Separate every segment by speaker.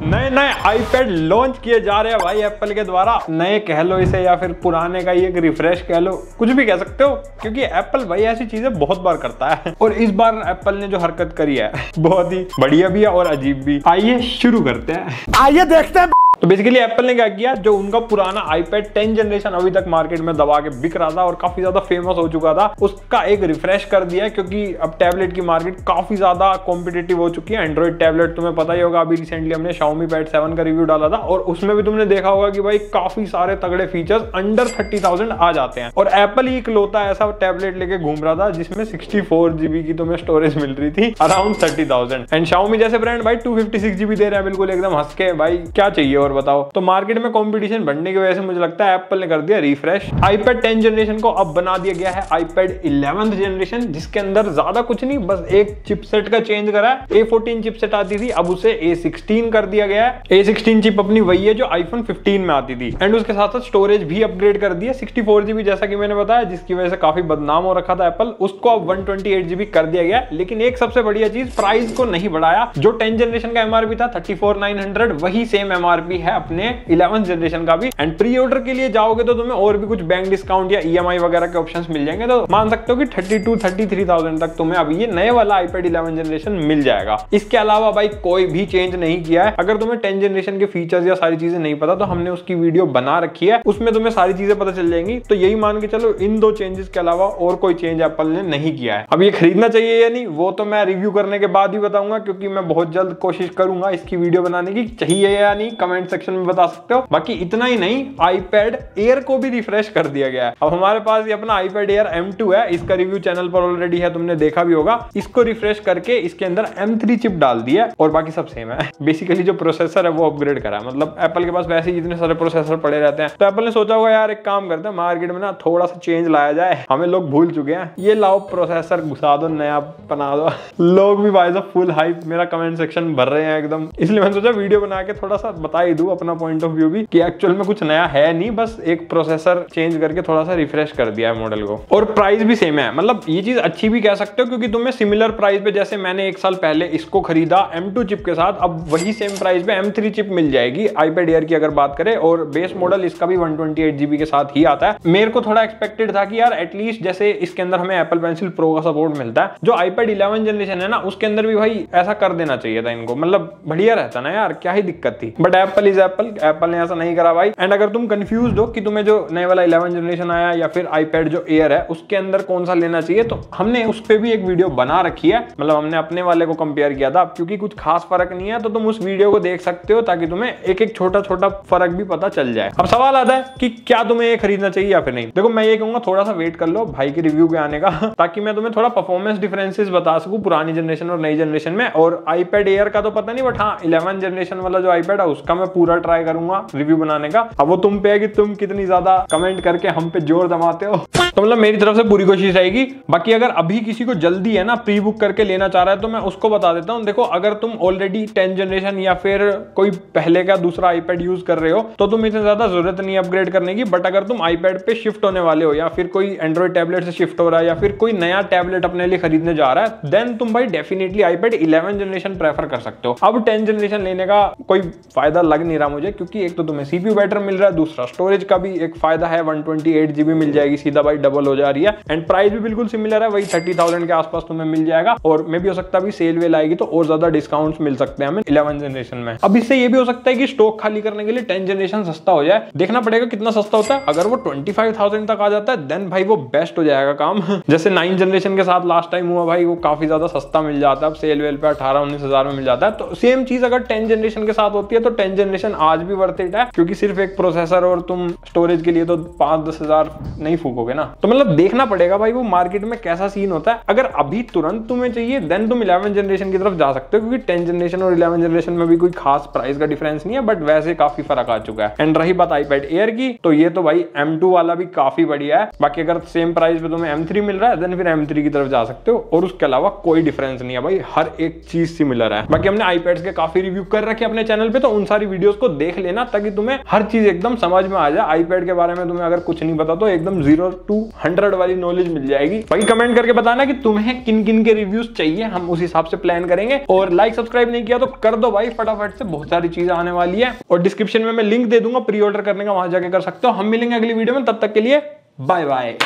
Speaker 1: नए नए iPad launch किए जा रहे हैं भाई एप्पल के द्वारा। नए कह लो इसे या फिर पुराने का ही एक रिफ्रेश कह लो, कुछ भी कह सकते हो, क्योंकि एप्पल भाई ऐसी चीजें बहुत बार करता है और इस बार एप्पल ने जो हरकत करी है बहुत ही बढ़िया भी है और अजीब भी। आइए शुरू करते हैं, आइए देखते हैं। तो बेसिकली एप्पल ने क्या किया, जो उनका पुराना आईपैड 10 जनरेशन अभी तक मार्केट में दबा के बिक रहा था और काफी ज्यादा फेमस हो चुका था, उसका एक रिफ्रेश कर दिया है। क्योंकि अब टैबलेट की मार्केट काफी ज्यादा कॉम्पिटिटिव हो चुकी है। एंड्रॉइड टैबलेट तुम्हें पता ही होगा, अभी रिसेंटली हमने Xiaomi Pad 7 का रिव्यू डाला था और उसमें भी तुमने देखा होगा कि भाई काफी सारे तगड़े फीचर्स अंडर 30,000 आ जाते हैं। और एप्पल ही इकलौता ऐसा टैबलेट लेके घूम रहा था जिसमें 64 GB की तुम्हें स्टोरेज मिल रही थी अराउंड 30,000। एंड Xiaomi जैसे ब्रांड भाई 256 GB दे रहे हैं बिल्कुल एकदम हंस के। भाई क्या चाहिए और बताओ। तो मार्केट में कंपटीशन बढ़ने की वजह से मुझे लगता है एप्पल ने कर दिया रिफ्रेश। आईपैड 10 जनरेशन को अब बना दिया गया है आईपैड 11th जनरेशन, जिसके अंदर ज्यादा कुछ नहीं, बस एक चिपसेट का चेंज करा है। A14 चिपसेट आती थी, अब उसे A16 कर दिया गया है। A16 चिप अपनी वही है जो iPhone 15 में आती थी। एंड उसके साथ साथ स्टोरेज भी अपग्रेड कर दी है 64 GB, जैसा कि मैंने बताया, जिसकी वजह से काफी बदनाम हो रखा था एप्पल, उसको अब 128 GB कर दिया गया। लेकिन एक सबसे बढ़िया चीज, प्राइस को नहीं बढ़ाया। जो 10 जनरेशन का MRP था 34,900, वही सेम MRP है अपने 11th जनरेशन का भी। एंड प्री ऑर्डर के लिए जाओगे तो तुम्हें और भी कुछ बैंक डिस्काउंट या EMI वगैरह के ऑप्शंस मिल जाएंगे, तो मान सकते हो कि 32-33,000 तक तुम्हें अभी ये नए वाला iPad 11 जनरेशन मिल जाएगा। इसके अलावा भाई कोई भी चेंज नहीं किया है। अगर तुम्हें 10 जनरेशन के फीचर्स या सारी चीजें नहीं पता तो हमने उसकी वीडियो बना रखी है, उसमें तुम्हें सारी चीजें पता चल जाएंगी। तो यही मान के चलो इन दो चेंजेस के अलावा और कोई चेंज एप्पल ने नहीं किया है। अब ये खरीदना चाहिए या नहीं वो तो मैं रिव्यू करने के बाद ही बताऊंगा, क्योंकि मैं बहुत जल्द कोशिश करूंगा इसकी वीडियो बनाने की। चाहिए या नहीं कमेंट सेक्शन में बता सकते हो। बाकी इतना ही नहीं, iPad Air को भी रिफ्रेश कर दिया गया है। अब हमारे पास ये अपना iPad Air M2 है, इसका रिव्यू चैनल पर ऑलरेडी है, तुमने देखा भी होगा। इसको रिफ्रेश करके इसके अंदर M3 चिप डाल दी है और बाकी सब सेम है। बेसिकली जो प्रोसेसर है वो अपग्रेड करा है। मतलब एप्पल के पास वैसे ही इतने सारे प्रोसेसर पड़े रहते हैं, तो एप्पल ने सोचा होगा यार एक काम करते हैं, मार्केट में ना थोड़ा सा चेंज लाया जाए, हमें लोग भूल चुके हैं, ये लाओ प्रोसेसर घुसा दो, नया बना दो। लोग भी भाई साहब फुल हाइप, मेरा कमेंट सेक्शन भर रहे हैं एकदम। इसलिए मैंने सोचा वीडियो बना के थोड़ा सा बता ही दूं अपना पॉइंट ऑफ व्यू भी, कि एक्चुअल में कुछ नया है नहीं, बस एक प्रोसेसर चेंज करके थोड़ा सा रिफ्रेश कर दिया है मॉडल को। और प्राइस भी सेम है। मतलब ये चीज अच्छी भी कह सकते हो, क्योंकि तुम्हें सिमिलर प्राइस पे, जैसे मैंने एक साल पहले इसको खरीदा M2 चिप के साथ, अब वही सेम प्राइस पे M3 चिप मिल जाएगी iPad Air की अगर बात करें। और बेस मॉडल इसका भी 128 GB के साथ ही आता है। मेरे को थोड़ा एक्सपेक्टेड था कि यार एटलीस्ट जैसे इसके अंदर हमें Apple Pencil Pro का सपोर्ट मिलता है, जो iPad 11 जनरेशन है ना, उसके अंदर भी भाई ऐसा कर देना चाहिए था इनको। मतलब बढ़िया रहता ना यार, क्या ही दिक्कत थी। बट एप्पल इज एप्पल ने ऐसा नहीं करा भाई। एंड अगर तुम कंफ्यूज हो कि तुम्हें जो नए वाला 11 जनरेशन आया या फिर iPad जो Air है उसके अंदर कौन सा लेना चाहिए, तो हमने उस पे भी एक वीडियो बना रखी है। मतलब हमने अपने वाले को कंपेयर किया था, क्योंकि कुछ खास फर्क नहीं है, तो तुम उस वीडियो को देख सकते हो ताकि तुम्हें एक एक छोटा छोटा फर्क भी पता चल जाए। अब सवाल आता है कि क्या तुम्हें ये खरीदना चाहिए या फिर नहीं। देखो मैं ये कहूंगा थोड़ा सा वेट कर लो भाई के रिव्यू के आने का, ताकि मैं तुम्हें थोड़ा परफॉर्मेंस डिफरेंसेस बता सकूं पुरानी जनरेशन और नई जनरेशन में। और iPad Air का तो पता नहीं, बट हाँ 11 जनरेशन वाला जो iPad है उसका मैं पूरा ट्राई करूंगा रिव्यू बनाने का। अब वो तुम पे है कि तुम कितनी ज्यादा कमेंट करके हम पे जोर जमाते हो। तो मतलब मेरी तरफ से पूरी कोशिश रहेगी। बाकी अगर अभी किसी को जल्दी है ना, प्री बुक करके लेना चाह रहा है, तो मैं उसको बता देता हूं। देखो अगर तुम ऑलरेडी 10 जनरेशन या फिर कोई पहले का दूसरा iPad यूज कर रहे हो तो तुम इतनी ज्यादा जरूरत नहीं अपग्रेड करने की। बट अगर तुम iPad पे शिफ्ट होने वाले हो या फिर कोई एंड्रॉइड टैबलेट से शिफ्ट हो रहा है या फिर कोई नया टैबलेट अपने लिए खरीदने जा रहा है, देन तुम भाई डेफिनेटली iPad 11 जनरेशन प्रेफर कर सकते हो। अब 10 जनरेशन लेने का कोई फायदा लग नहीं रहा मुझे, क्योंकि एक तो तुम्हें CPU बेटर मिल रहा है, दूसरा स्टोरेज का भी एक फायदा है, 128 GB मिल जाएगी, सीधा भाई डबल हो जा रही है। एंड प्राइस भी बिल्कुल सिमिलर है, वही 30,000 के आसपास तुम्हें मिल जाएगा। और मे भी हो सकता है सेल वेल आएगी तो और ज्यादा डिस्काउंट्स मिल सकते हैं हमें 11 जनरेशन में। अब इससे ये भी हो सकता है कि स्टॉक खाली करने के लिए 10 जनरेशन सस्ता हो जाए। देखना पड़ेगा कितना सस्ता होता है। अगर वो 25,000 तक आ जाता है देन भाई वो बेस्ट हो जाएगा काम। जैसे 9 जनरेशन के साथ लास्ट टाइम हुआ भाई, वो काफी ज्यादा सस्ता मिल जाता है, अब सेल वेल पे 18-19 हजार में मिल जाता है। तो सेम चीज अगर 10 जनरेशन के साथ होती है तो 10 जनरेशन आज भी वर्थ इट है, क्योंकि सिर्फ एक प्रोसेसर और तुम स्टोरेज के लिए तो 5-10 हजार नहीं फूकोगे ना। तो मतलब देखना पड़ेगा भाई वो मार्केट में कैसा सीन होता है। अगर अभी तुरंत तुम्हें चाहिए देन तुम 11 जनरेशन की तरफ जा सकते हो, क्योंकि 10 जनरेशन और 11 जनरेशन में भी कोई खास प्राइस का डिफरेंस नहीं है, बट वैसे काफी फर्क आ चुका है। एंड रही बात iPad Air की, तो ये तो भाई M2 वाला भी काफी बढ़िया है। बाकी अगर सेम प्राइस पे तुम्हें M3 मिल रहा है देन फिर M3 की तरफ जा सकते हो, और उसके अलावा कोई डिफरेंस नहीं है भाई, हर एक चीज सिमिलर है। बाकी हमने iPads के काफी रिव्यू कर रखे अपने चैनल पे, तो उन सारी वीडियो वीडियोस को देख लेना ताकि तुम्हें हर चीज एकदम समझ में आ जाए। आईपैड के बारे में तुम्हें अगर कुछ नहीं पता तो एकदम 0 to 100 वाली नॉलेज मिल जाएगी। बाकी कमेंट करके बताना कि तुम्हें किन किन के रिव्यूज चाहिए, हम उस हिसाब से प्लान करेंगे। और लाइक सब्सक्राइब नहीं किया तो कर दो भाई फटाफट से, बहुत सारी चीजें आने वाली है। और डिस्क्रिप्शन में मैं लिंक दे दूंगा प्री ऑर्डर करने का, वहां जाके कर सकते हो। हम मिलेंगे अगली वीडियो में, तब तक के लिए bye bye.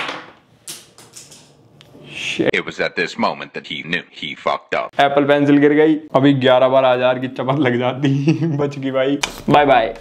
Speaker 2: It was at this moment that he knew he fucked up.
Speaker 1: Apple pencil गिर गई, अभी 11-12 हजार की चपत लग जाती बच गई भाई। Bye bye.